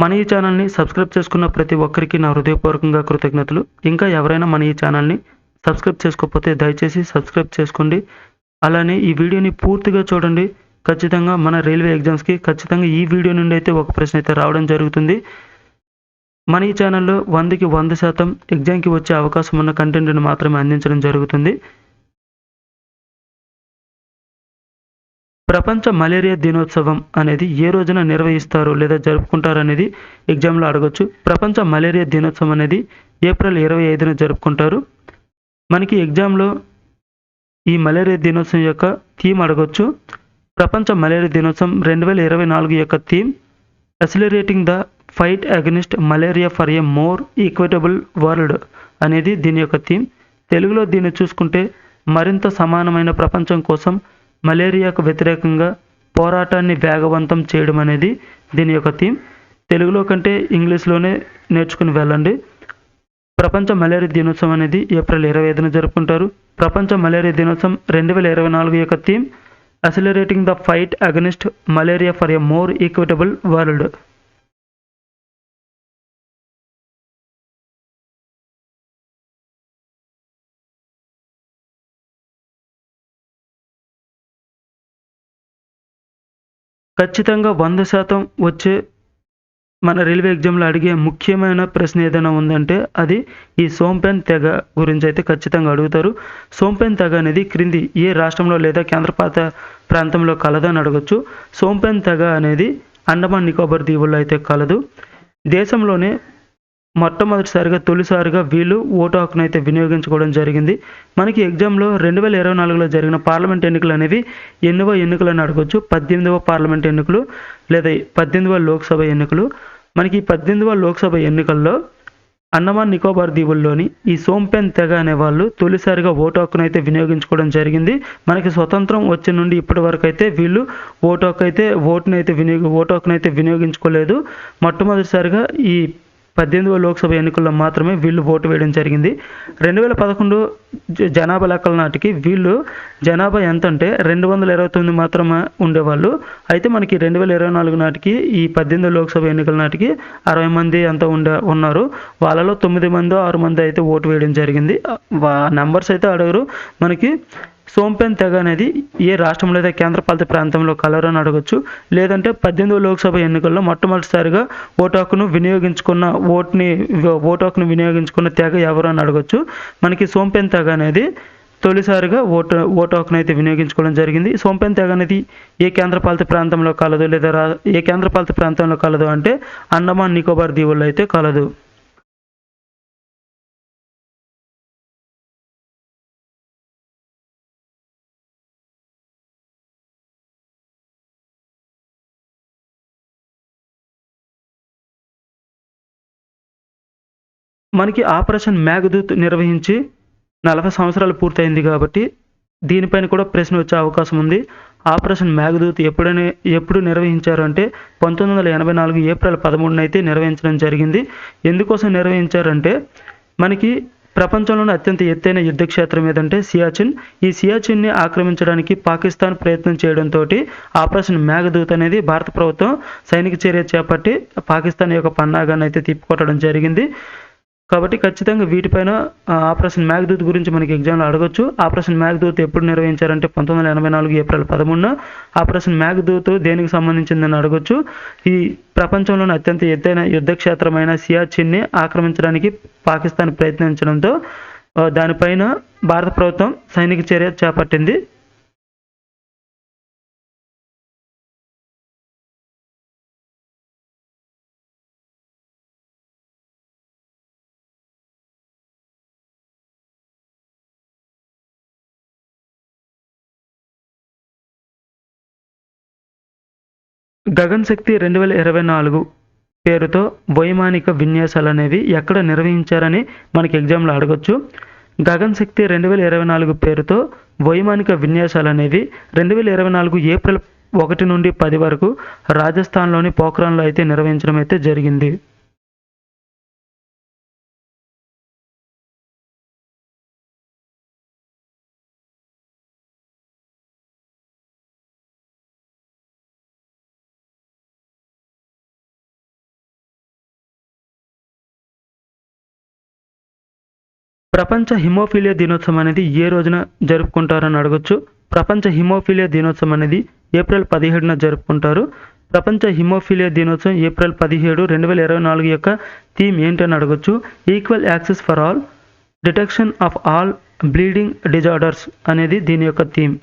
మన ఈ ఛానల్‌ని సబ్స్క్రైబ్ చేసుకున్న ప్రతి ఒక్కరికి నా హృదయపూర్వకంగా కృతజ్ఞతలు. ఇంకా ఎవరైనా మన ఈ ఛానల్‌ని సబ్స్క్రైబ్ చేసుకోకపోతే దయచేసి సబ్స్క్రైబ్ చేసుకోండి. అలానే ఈ వీడియోని పూర్తిగా చూడండి. ఖచ్చితంగా మన రైల్వే ఎగ్జామ్స్‌కి ఖచ్చితంగా ఈ వీడియో నుండి అయితే ఒక ప్రశ్న అయితే రావడం జరుగుతుంది. మన ఈ ఛానల్‌లో 100కి 100% ఎగ్జామ్‌కి వచ్చే అవకాశం ఉన్న కంటెంట్‌ని మాత్రమే అందించడం జరుగుతుంది. ప్రపంచ మలేరియా దినోత్సవం అనేది ఏ రోజున నిర్వహిస్తారు లేదా జరుపుకుంటారనేది ఎగ్జామ్‌లో అడగొచ్చు. ప్రపంచ మలేరియా దినోత్సవం అనేది ఏప్రిల్ 25న జరుపుకుంటారు. మనకి ఎగ్జామ్‌లో ఈ మలేరియా దినోత్సవం యొక్క థీమ్ అడగొచ్చు. ప్రపంచ మలేరియా దినోత్సవం 2024 యొక్క theme accelerating the fight against malaria for a more equitable world అనేది దీని యొక్క థీమ్. తెలుగులో దీన్ని చూసుకుంటే మరింత సమానమైన ప్రపంచం కోసం మలేరియాకు వ్యతిరేకంగా పోరాటాన్ని వేగవంతం చేయడం అనేది దీని యొక్క థీమ్. తెలుగులో కంటే ఇంగ్లీష్‌లోనే నేర్చుకుని వెళ్ళండి. ప్రపంచ మలేరియా దినోత్సవం అనేది ఏప్రిల్ 25న జరుపుకుంటారు. ప్రపంచ మలేరియా దినోత్సవం 2024 యొక్క theme accelerating the fight against malaria for a more equitable world. ఖచ్చితంగా 100% వచ్చే మన రైల్వే ఎగ్జామ్‌లో అడిగే ముఖ్యమైన ప్రశ్న ఏదైనా ఉందంటే అది ఈ సోంపెన్ తెగ గురించైతే ఖచ్చితంగా అడుగుతారు. సోంపెన్ తెగ అనేది క్రింది ఏ రాష్ట్రంలో లేదా కేంద్రపాలిత ప్రాంతంలో కలదని అడగొచ్చు. సోంపెన్ తెగ అనేది అండమాన్ నికోబార్ దీవుల్లో అయితే కలదు. దేశంలోనే తొలిసారిగా వీళ్ళు ఓటు హక్కునైతే వినియోగించుకోవడం జరిగింది. మనకి ఎగ్జామ్‌లో 2024లో జరిగిన పార్లమెంట్ ఎన్నికలనేవి ఎన్నవ ఎన్నికలని అడగొచ్చు. 18వ పార్లమెంట్ ఎన్నికలు లేదా 18వ లోక్‌సభ ఎన్నికలు. మనకి 18వ లోక్‌సభ ఎన్నికల్లో అండమాన్ నికోబార్ దీవుల్లోని ఈ సోంపెన్ తెగ అనేవాళ్ళు తొలిసారిగా ఓటు హక్కునైతే వినియోగించుకోవడం జరిగింది. మనకి స్వతంత్రం వచ్చే నుండి ఇప్పటి వరకైతే వీళ్ళు ఓటు హక్కునైతే వినియోగించుకోలేదు. మొట్టమొదటిసారిగా ఈ 18వ లోక్‌సభ ఎన్నికల్లో మాత్రమే వీళ్ళు ఓటు వేయడం జరిగింది. 2011 జనాభా లెక్కల నాటికి వీళ్ళు జనాభా ఎంతంటే 229 మాత్రమే ఉండేవాళ్ళు. అయితే మనకి 2024 నాటికి ఈ 18వ లోక్‌సభ ఎన్నికల నాటికి 60 మంది అంతా ఉన్నారు. వాళ్ళలో 9 మందో, 6 మందో అయితే ఓటు వేయడం జరిగింది. నంబర్స్ అయితే అడగరు. మనకి సోంపెన్ తెగ అనేది ఏ రాష్ట్రం లేదా కేంద్రపాలిత ప్రాంతంలో కలరని అడగొచ్చు. లేదంటే 18వ లోక్‌సభ ఎన్నికల్లో మొట్టమొదటిసారిగా ఓటు హక్కును వినియోగించుకున్న తెగ ఎవరు అని అడగొచ్చు. మనకి సోంపెన్ తెగ అనేది తొలిసారిగా ఓటు హక్కునైతే వినియోగించుకోవడం జరిగింది. సోంపెన్ తెగ అనేది ఏ కేంద్రపాలిత ప్రాంతంలో కలదు లేదా ఏ కేంద్రపాలిత ప్రాంతంలో కలదు అంటే అండమాన్ నికోబార్ దీవుల్లో అయితే కలదు. మనకి ఆపరేషన్ మేఘదూత్ నిర్వహించి 40 సంవత్సరాలు పూర్తయింది కాబట్టి దీనిపైన కూడా ప్రశ్న వచ్చే అవకాశం ఉంది. ఆపరేషన్ మేఘదూత్ ఎప్పుడు నిర్వహించారు అంటే 1984 ఏప్రిల్ 13న అయితే నిర్వహించడం జరిగింది. ఎందుకోసం నిర్వహించారంటే మనకి ప్రపంచంలోనే అత్యంత ఎత్తైన యుద్ధ క్షేత్రం ఏదంటే సియాచిన్. ఈ సియాచిన్‌ని ఆక్రమించడానికి పాకిస్తాన్ ప్రయత్నం చేయడంతోటి ఆపరేషన్ మేఘదూత్ అనేది భారత ప్రభుత్వం సైనిక చర్య చేపట్టి పాకిస్తాన్ యొక్క పన్నాగాన్ని అయితే తిప్పికొట్టడం జరిగింది. కాబట్టి ఖచ్చితంగా వీటిపైన ఆపరేషన్ మేఘదూత్ గురించి మనకి ఎగ్జామ్‌లో అడగొచ్చు. ఆపరేషన్ మేఘదూత్ ఎప్పుడు నిర్వహించారంటే 1984 ఏప్రిల్ 13న. ఆపరేషన్ మేఘదూత్ దేనికి సంబంధించిందని అడగొచ్చు. ఈ ప్రపంచంలోనే అత్యంత ఎత్తైన యుద్ధ క్షేత్రమైన సియాచిన్‌ని ఆక్రమించడానికి పాకిస్తాన్ ప్రయత్నించడంతో దానిపైన భారత ప్రభుత్వం సైనిక చర్య చేపట్టింది. గగన్ శక్తి 2024 పేరుతో వైమానిక విన్యాసాలనేవి ఎక్కడ నిర్వహించారని మనకి ఎగ్జామ్‌లో అడగొచ్చు. గగన్ శక్తి 2024 పేరుతో వైమానిక విన్యాసాలనేవి 2024 ఏప్రిల్ 1 నుండి 10 వరకు రాజస్థాన్‌లోని పోఖ్రాన్‌లో అయితే నిర్వహించడం అయితే జరిగింది. ప్రపంచ హిమోఫీలియా దినోత్సవం అనేది ఏ రోజున జరుపుకుంటారని అడగొచ్చు. ప్రపంచ హిమోఫీలియా దినోత్సవం అనేది ఏప్రిల్ 17న జరుపుకుంటారు. ప్రపంచ హిమోఫీలియా దినోత్సవం ఏప్రిల్ 17, 2024 యొక్క థీమ్ ఏంటని అడగొచ్చు. Equal access for all, detection of all bleeding disorders అనేది దీని యొక్క థీమ్.